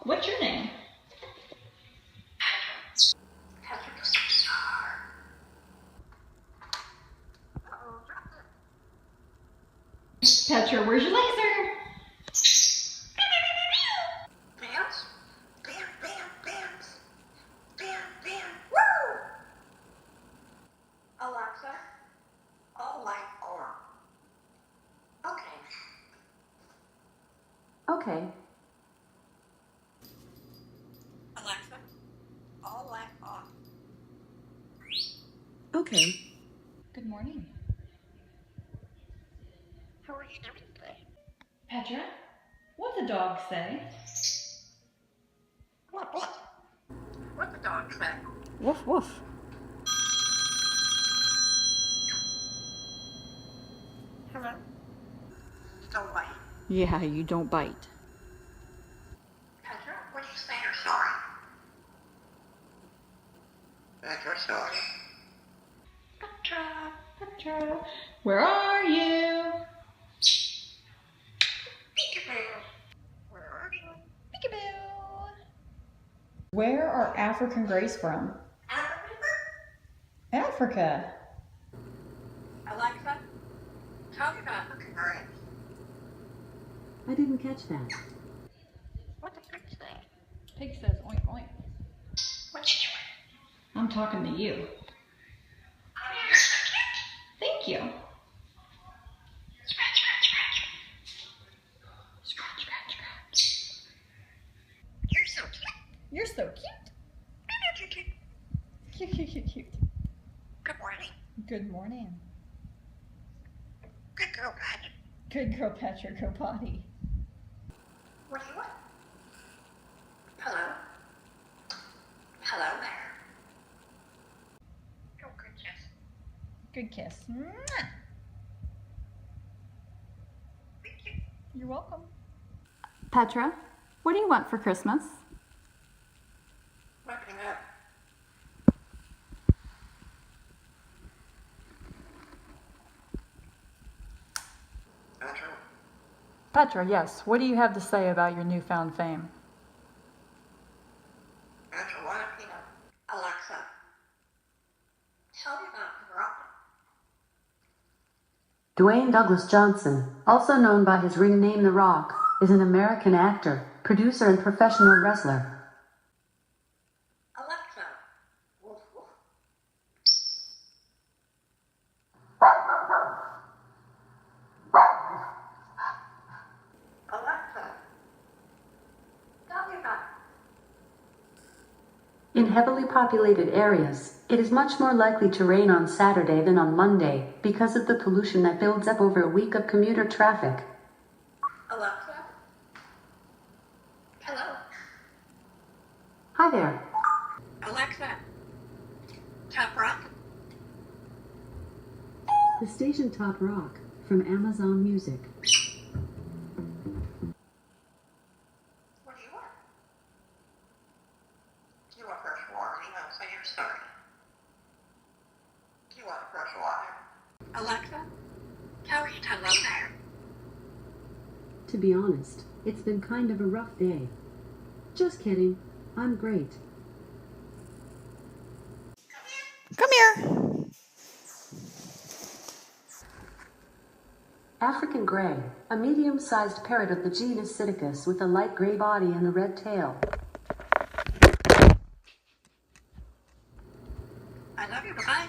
What's your name? Petra, where's your laser? Bounce, bam, bam, bounce, bam, bam, woo! Alexa, all light on. Okay. Okay. Alexa, all light on. Okay. Good morning. How are you doing today? Petra, what'd the dog say? What? What the dog say? Woof woof. Hello? Don't bite. Yeah, you don't bite. Petra, what do you say you're sorry? Petra, sorry. Petra, where are you? Peekaboo. Where are you? Peekaboo. Where are African greys from? Africa. Alexa, tell me about the conversational. I didn't catch that. What the pig say? Pig says oink oink. What you doing? I'm talking to you. You're so cute. Thank you. Scratch, scratch, scratch. Scratch, scratch, scratch. You're so cute. You're so cute. Cute, cute, cute, cute. Good morning. Good morning. Good girl, Petra. Good girl, Petra. Go potty. What do you want? Hello? Hello there. Oh, good kiss. Good kiss. Mwah. Thank you. You're welcome. Petra, what do you want for Christmas? Wrapping up. Petra, Petra, yes. What do you have to say about your newfound fame? Petra, wrapping up. Alexa, tell me about the rock. Dwayne Douglas Johnson, also known by his ring name The Rock, is an American actor, producer, and professional wrestler. Alexa, woof woof. Alexa, tell me about. In heavily populated areas, it is much more likely to rain on Saturday than on Monday because of the pollution that builds up over a week of commuter traffic. Alexa, hello. Hi there. Alexa, Top Rock. The station Top Rock from Amazon Music. What do you want? Do you want fresh water? You want to say you're sorry? Do you want fresh water? Alexa, tell me hello there. To be honest, it's been kind of a rough day. Just kidding. I'm great. Come here. African gray, a medium-sized parrot of the genus Psittacus with a light gray body and a red tail. I love you. Bye-bye.